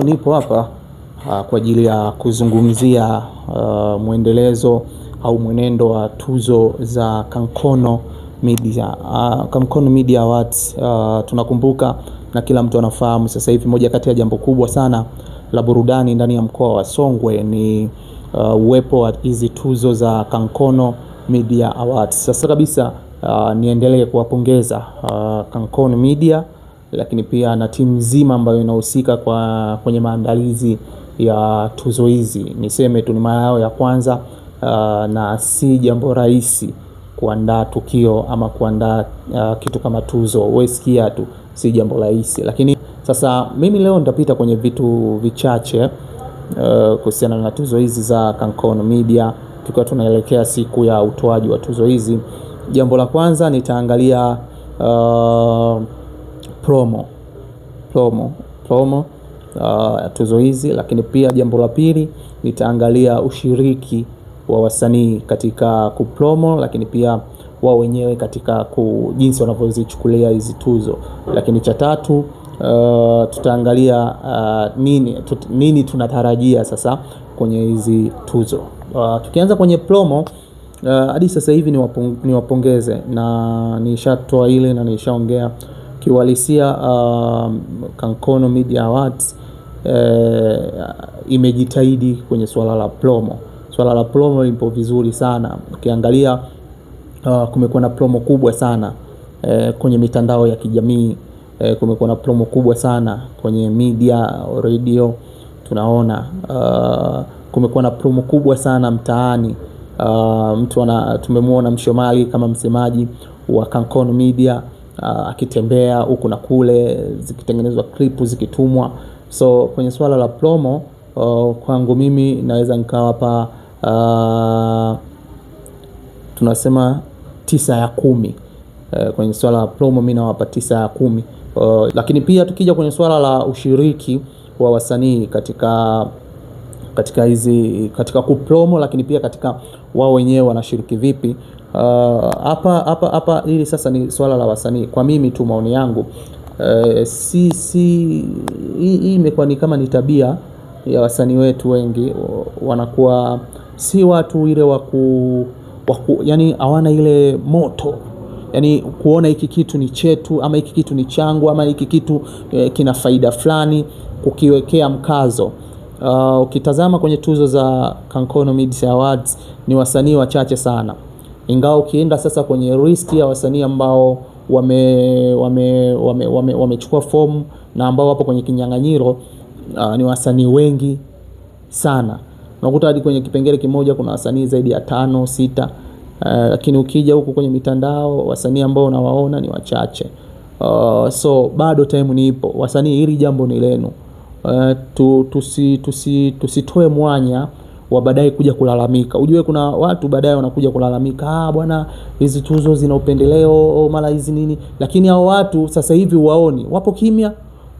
Nipo hapa kwa ajili ya kuzungumzia mwendelezo au mwenendo wa tuzo za Kankono Media. Kankono Media Awards, tunakumbuka na kila mtu anafahamu sasa hivi moja kati ya jambo kubwa sana la burudani ndani ya mkoa wa Songwe ni uwepo wa hizi tuzo za Kankono Media Awards. Sasa kabisa niendelee kuwapongeza Kankono Media, lakini pia na timu nzima ambayo inahusika kwenye maandalizi ya tuzo hizi. Niseme tu ni mara yao ya kwanza, na si jambo rahisi kuandaa tukio ama kuandaa kitu kama tuzo. Wewe sikia tu, si jambo rahisi. Lakini sasa mimi leo nitapita kwenye vitu vichache kuhusiana na tuzo hizi za Kankono Media, tukiwa tunaelekea siku ya utoaji wa tuzo hizi. Jambo la kwanza nitaangalia promo tuzo hizi, lakini pia jambo la pili nitaangalia ushiriki wa wasanii katika kupromo, lakini pia wao wenyewe katika jinsi wanavyozichukulia hizi tuzo. Lakini cha tatu tutaangalia nini tunatarajia sasa kwenye hizi tuzo. Tukianza kwenye promo, hadi sasa hivi niwapongeze, na nishatoa ile na nishaongea kiwalisia. Kankono Media Awards imejitahidi kwenye swala la promo. Swala la promo lipo vizuri sana. Ukiangalia kumekuwa na promo kubwa sana kwenye mitandao ya kijamii, kumekuwa na promo kubwa sana kwenye media, radio, tunaona kumekuwa na promo kubwa sana mtaani. Tumemwona Mshomali kama msemaji wa Kankono Media akitembea huku na kule, zikitengenezwa clip zikitumwa. So kwenye swala la promo, kwangu mimi naweza nikawapa tunasema 9 ya 10. Kwenye swala la promo mimi nawapa 9 ya 10. Lakini pia tukija kwenye swala la ushiriki wa wasanii katika kupromo, lakini pia katika wao wenyewe wanashiriki vipi, hapa hili sasa ni swala la wasanii. Kwa mimi tu, maoni yangu, hii imekuwa ni kama ni tabia ya wasanii wetu. Wengi wanakuwa si watu ile yani hawana ile moto, yani kuona hiki kitu ni chetu ama hiki kitu ni changu ama hiki kitu kina faida fulani, kukiwekea mkazo. Ukitazama kwenye tuzo za Kankono Media Awards ni wasanii wachache sana, ingawa ukienda sasa kwenye list ya wasanii ambao wamechukua fomu na ambao wapo kwenye kinyang'anyiro, ni wasanii wengi sana. Unakuta hadi kwenye kipengele kimoja kuna wasanii zaidi ya 5, 6. Lakini ukija huku kwenye mitandao, wasanii ambao unawaona ni wachache. So bado time ni ipo. Wasanii, hili jambo ni lenu. Tusitoe mwanya wa baadaye kuja kulalamika. Ujue kuna watu baadaye wanakuja kulalamika, bwana hizi tuzo zina upendeleo mara hizi nini. Lakini hao watu sasa hivi wapo kimya,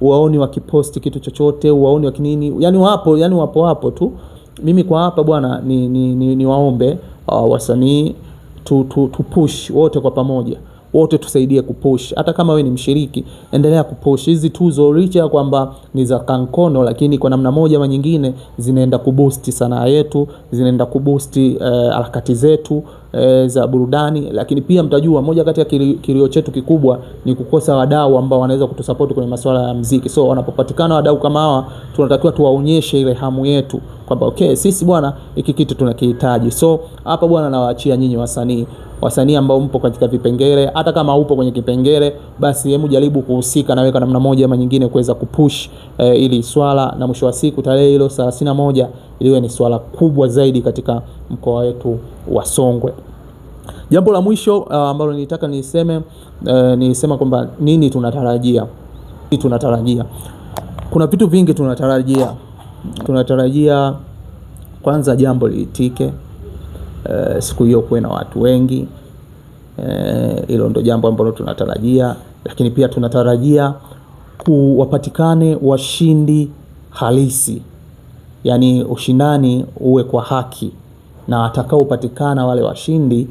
waoni wakiposti kitu chochote, waoni wakinini, yani wapo tu. Mimi kwa hapa bwana ni waombe wasanii tu push wote kwa pamoja, wote tusaidie kupush. Hata kama wewe ni mshiriki, endelea kupush hizi tuzo, licha ya kwamba ni za Kankono, lakini kwa namna moja ama nyingine zinaenda kuboost sanaa yetu, zinaenda kuboost harakati zetu za burudani. Lakini pia mtajua moja kati ya kilio chetu kikubwa ni kukosa wadau ambao wanaweza kutusupport kwenye masuala ya muziki. So wanapopatikana wadau kama hawa, tunatakiwa tuwaonyeshe ile hamu yetu kwamba okay, sisi bwana hiki kitu tunakihitaji. So hapa bwana nawaachia nyinyi wasanii ambao mpo katika vipengele. Hata kama upo kwenye kipengele, basi hebu jaribu kuhusika na weka namna moja ama nyingine kuweza kupush ili swala, na mwisho wa siku tarehe hilo 31 iliwe ni swala kubwa zaidi katika mkoa wetu wa Songwe. Jambo la mwisho ambalo nilitaka nisema kwamba nini tunatarajia. Kuna vitu vingi tunatarajia. Kwanza jambo liitike, siku hiyo kuwe na watu wengi. Hilo ndo jambo ambalo tunatarajia. Lakini pia tunatarajia wapatikane washindi halisi, yani ushindani uwe kwa haki, na watakaopatikana wale washindi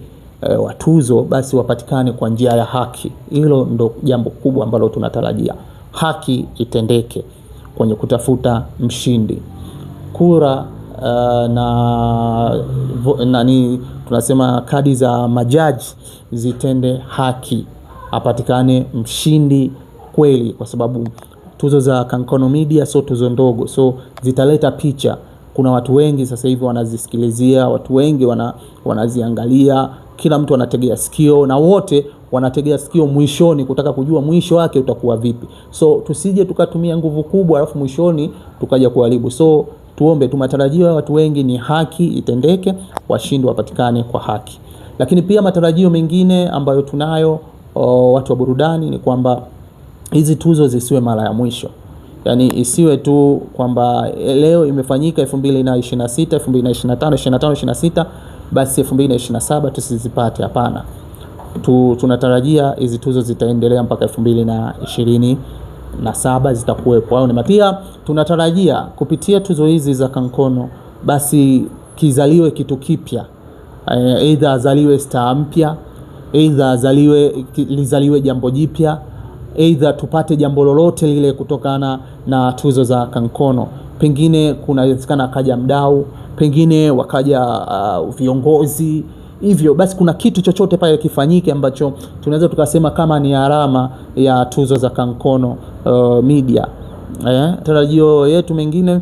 wa tuzo, basi wapatikane kwa njia ya haki. Hilo ndo jambo kubwa ambalo tunatarajia, haki itendeke. kwenye kutafuta mshindi. Kura nani tunasema kadi za majaji zitende haki, apatikane mshindi kweli, kwa sababu tuzo za Kankono Media sio tuzo ndogo, so zitaleta picha. Kuna watu wengi sasa hivi wanazisikilizia, watu wengi wanaziangalia, kila mtu anategea sikio, na wote wanategea sikio mwishoni kutaka kujua mwisho wake utakuwa vipi. So tusije tukatumia nguvu kubwa alafu mwishoni tukaja kuharibu. So tuombe tu, matarajio ya watu wengi ni haki itendeke, washindi wapatikane kwa haki. Lakini pia matarajio mengine ambayo tunayo watu wa burudani ni kwamba hizi tuzo zisiwe mara ya mwisho. Yani isiwe tu kwamba leo imefanyika 2026, 2025, 26 basi 2027 tusizipate. Hapana. Tunatarajia hizi tuzo zitaendelea mpaka 2027 zitakuwepo. Au ni pia tunatarajia kupitia tuzo hizi za Kankono basi kizaliwe kitu kipya. Either azaliwe star mpya, either lizaliwe jambo jipya, either tupate jambo lolote lile kutokana na tuzo za Kankono. Pengine kunawezekana akaja mdau, pengine wakaja viongozi. Hivyo basi kuna kitu chochote pale kifanyike ambacho tunaweza tukasema kama ni alama ya tuzo za Kankono Media. Tarajio yetu mengine,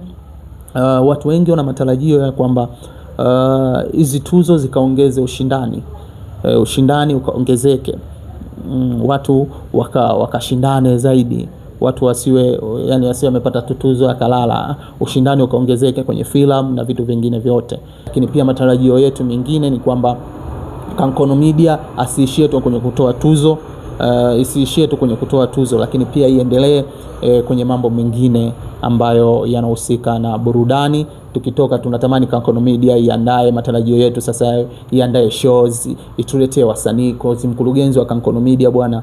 watu wengi wana matarajio ya kwamba hizi tuzo zikaongeze ushindani. Ushindani ukaongezeke. Watu wakashindane zaidi. Watu wasiwe wamepata tuzo akalala. Ushindani ukaongezeke kwenye filamu na vitu vingine vyote. Lakini pia matarajio yetu mengine ni kwamba Kankono Media asiishie tu kwenye kutoa tuzo, isiishie tu kwenye kutoa tuzo, lakini pia iendelee kwenye mambo mengine ambayo yanahusika na burudani. Tukitoka tunatamani Kankono Media iandae, matarajio yetu sasa iandae shows, ituletee wasanii. Kwa mkurugenzi wa Kankono Media bwana,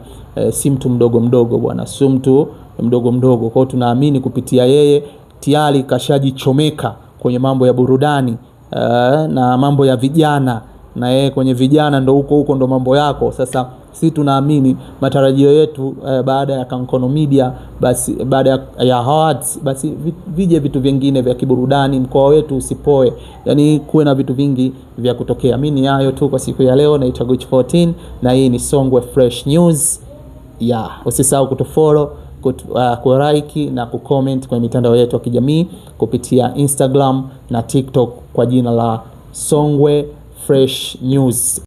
si mtu mdogo bwana, si mtu mdogo. Kwa tunaamini kupitia yeye tayari kashajichomeka kwenye mambo ya burudani na mambo ya vijana, na yeye kwenye vijana ndo huko ndo mambo yako. Sasa si tunaamini matarajio yetu baada ya Kankono Media, basi baada ya awards, basi vije vitu vingine vya kiburudani, mkoa wetu usipoe. Yani kuwe na vitu vingi vya kutokea. Mimi ni hayo tu kwa siku ya leo. Naitwa Gucci 14 na hii ni Songwe Fresh News. Usisahau kutufollow, kulike na kucomment kwenye mitandao yetu ya kijamii kupitia Instagram na TikTok kwa jina la Songwe Fresh News.